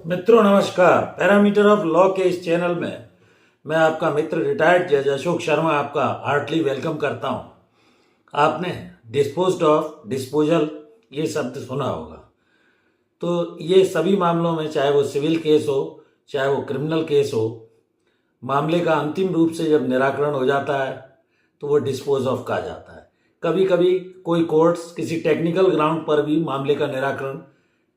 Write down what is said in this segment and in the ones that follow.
मित्रों नमस्कार। Parameter of law के इस चैनल में मैं आपका मित्र रिटायर्ड जज अशोक शर्मा आपका हार्टली वेलकम करता हूं। आपने डिस्पोज्ड ऑफ, डिस्पोजल ये शब्द सुना होगा। तो ये सभी मामलों में, चाहे वो सिविल केस हो चाहे वो क्रिमिनल केस हो, मामले का अंतिम रूप से जब निराकरण हो जाता है तो वो डिस्पोज ऑफ कहा जाता है। कभी कभी कोई कोर्ट्स किसी टेक्निकल ग्राउंड पर भी मामले का निराकरण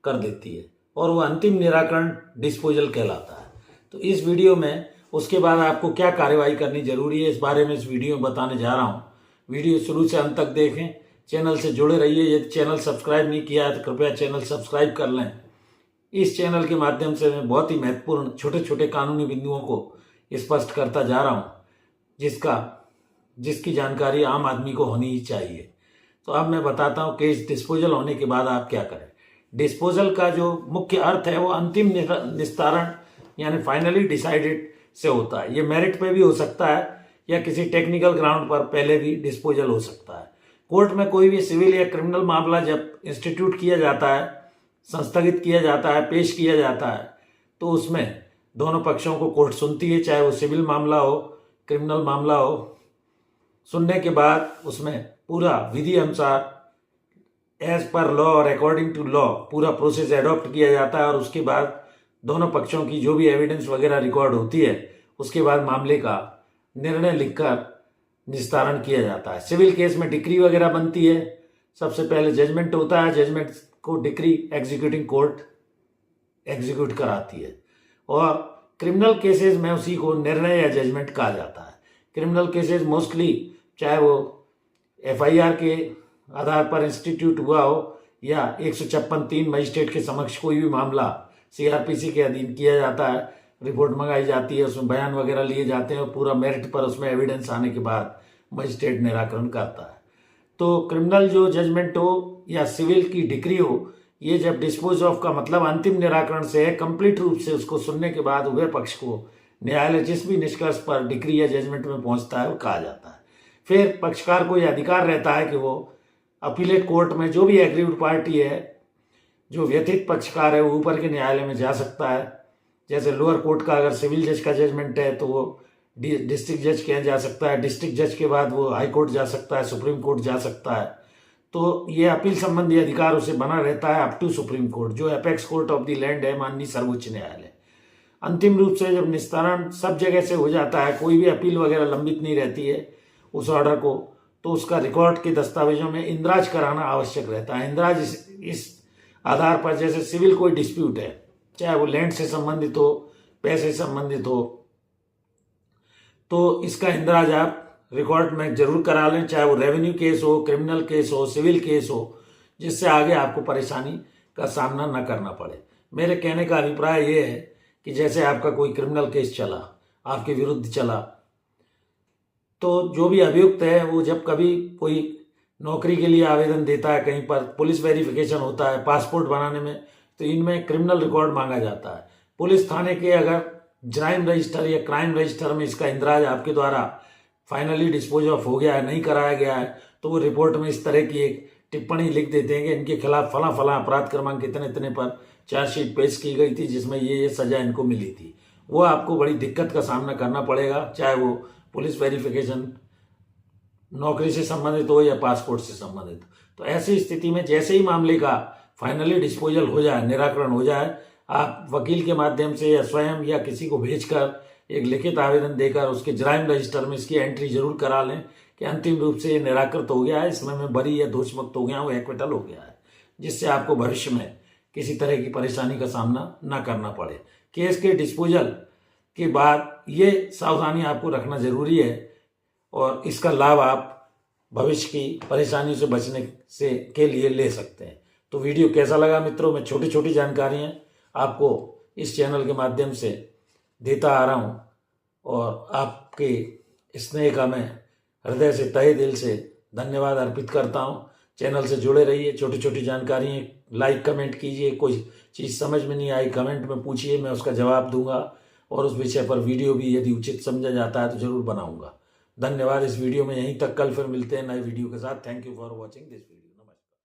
कर देती है और वो अंतिम निराकरण डिस्पोजल कहलाता है। तो इस वीडियो में उसके बाद आपको क्या कार्यवाही करनी जरूरी है, इस बारे में इस वीडियो में बताने जा रहा हूँ। वीडियो शुरू से अंत तक देखें, चैनल से जुड़े रहिए। यदि चैनल सब्सक्राइब नहीं किया है तो कृपया चैनल सब्सक्राइब कर लें। इस चैनल के माध्यम से मैं बहुत ही महत्वपूर्ण छोटे छोटे कानूनी बिंदुओं को स्पष्ट करता जा रहा हूँ, जिसकी जानकारी आम आदमी को होनी ही चाहिए। तो अब मैं बताता हूँ केस डिस्पोजल होने के बाद आप क्या करें। डिस्पोजल का जो मुख्य अर्थ है वो अंतिम निस्तारण यानी फाइनली डिसाइडेड से होता है। ये मेरिट पे भी हो सकता है या किसी टेक्निकल ग्राउंड पर पहले भी डिस्पोजल हो सकता है। कोर्ट में कोई भी सिविल या क्रिमिनल मामला जब इंस्टीट्यूट किया जाता है, संस्थगित किया जाता है, पेश किया जाता है, तो उसमें दोनों पक्षों को कोर्ट सुनती है, चाहे वो सिविल मामला हो, क्रिमिनल मामला हो। सुनने के बाद उसमें पूरा विधि अनुसार एज पर लॉ और अकॉर्डिंग टू लॉ पूरा प्रोसेस एडॉप्ट किया जाता है और उसके बाद दोनों पक्षों की जो भी एविडेंस वगैरह रिकॉर्ड होती है उसके बाद मामले का निर्णय लिखकर निस्तारण किया जाता है। सिविल केस में डिक्री वगैरह बनती है। सबसे पहले जजमेंट होता है, जजमेंट को डिक्री एग्जीक्यूटिंग कोर्ट एग्जीक्यूट कराती है और क्रिमिनल केसेस में उसी को निर्णय या जजमेंट कहा जाता है। क्रिमिनल केसेस मोस्टली चाहे वो FIR के आधार पर इंस्टीट्यूट हुआ हो या 156(3) मजिस्ट्रेट के समक्ष कोई भी मामला CRPC के अधीन किया जाता है, रिपोर्ट मंगाई जाती है, उसमें बयान वगैरह लिए जाते हैं और पूरा मेरिट पर उसमें एविडेंस आने के बाद मजिस्ट्रेट निराकरण करता है। तो क्रिमिनल जो जजमेंट हो या सिविल की डिक्री हो, ये जब डिस्पोज ऑफ का मतलब अंतिम निराकरण से है, कंप्लीट रूप से उसको सुनने के बाद उभय पक्ष को न्यायालय जिस भी निष्कर्ष पर डिक्री या जजमेंट में पहुंचता है वो कहा जाता है। फिर पक्षकार को यह अधिकार रहता है कि वो अपीलेट कोर्ट में जो भी एग्रीव्ड पार्टी है, जो व्यथित पक्षकार है, वो ऊपर के न्यायालय में जा सकता है। जैसे लोअर कोर्ट का अगर सिविल जज का जजमेंट है तो वो डिस्ट्रिक्ट जज के जा सकता है, डिस्ट्रिक्ट जज के बाद वो हाई कोर्ट जा सकता है, सुप्रीम कोर्ट जा सकता है। तो ये अपील संबंधी अधिकार उसे बना रहता है अप टू सुप्रीम कोर्ट, जो apex court of the land है, माननीय सर्वोच्च न्यायालय। अंतिम रूप से जब निस्तारण सब जगह से हो जाता है, कोई भी अपील वगैरह लंबित नहीं रहती है उस ऑर्डर को, तो उसका रिकॉर्ड के दस्तावेजों में इंदराज कराना आवश्यक रहता है। इंदराज इस आधार पर, जैसे सिविल कोई डिस्प्यूट है, चाहे वो लैंड से संबंधित हो, पैसे से संबंधित हो, तो इसका इंदराज आप रिकॉर्ड में जरूर करा लें, चाहे वो रेवेन्यू केस हो, क्रिमिनल केस हो, सिविल केस हो, जिससे आगे आपको परेशानी का सामना न करना पड़े। मेरे कहने का अभिप्राय ये है कि जैसे आपका कोई क्रिमिनल केस चला, आपके विरुद्ध चला, तो जो भी अभियुक्त है वो जब कभी कोई नौकरी के लिए आवेदन देता है, कहीं पर पुलिस वेरिफिकेशन होता है पासपोर्ट बनाने में, तो इनमें क्रिमिनल रिकॉर्ड मांगा जाता है। पुलिस थाने के अगर ज्राइम रजिस्टर या क्राइम रजिस्टर में इसका इंदराज आपके द्वारा फाइनली डिस्पोज ऑफ हो गया है, नहीं कराया गया है, तो वो रिपोर्ट में इस तरह की एक टिप्पणी लिख देते हैं कि इनके खिलाफ फला फला अपराध क्रमांक इतने इतने पर चार्जशीट पेश की गई थी जिसमें ये सजा इनको मिली थी। वो आपको बड़ी दिक्कत का सामना करना पड़ेगा, चाहे वो पुलिस वेरिफिकेशन नौकरी से संबंधित हो या पासपोर्ट से संबंधित। तो ऐसी स्थिति में जैसे ही मामले का फाइनली डिस्पोजल हो जाए, निराकरण हो जाए, आप वकील के माध्यम से या स्वयं या किसी को भेजकर एक लिखित आवेदन देकर उसके ज्राइम रजिस्टर में इसकी एंट्री जरूर करा लें कि अंतिम रूप से ये निराकृत हो गया है, इसमें मैं बरी या दोषमुक्त हो गया हूँ, एक्विटल हो गया है, जिससे आपको भविष्य में किसी तरह की परेशानी का सामना न करना पड़े। केस के डिस्पोजल के बाद ये सावधानी आपको रखना जरूरी है और इसका लाभ आप भविष्य की परेशानी से बचने के लिए ले सकते हैं। तो वीडियो कैसा लगा मित्रों? मैं छोटी छोटी जानकारियां आपको इस चैनल के माध्यम से देता आ रहा हूं और आपके स्नेह का मैं हृदय से, तहे दिल से धन्यवाद अर्पित करता हूं। चैनल से जुड़े रहिए, छोटी छोटी जानकारियाँ लाइक कमेंट कीजिए। कोई चीज़ समझ में नहीं आई कमेंट में पूछिए, मैं उसका जवाब दूंगा और उस विषय पर वीडियो भी यदि उचित समझा जाता है तो जरूर बनाऊंगा। धन्यवाद। इस वीडियो में यहीं तक, कल फिर मिलते हैं नए वीडियो के साथ। Thank you for watching this video.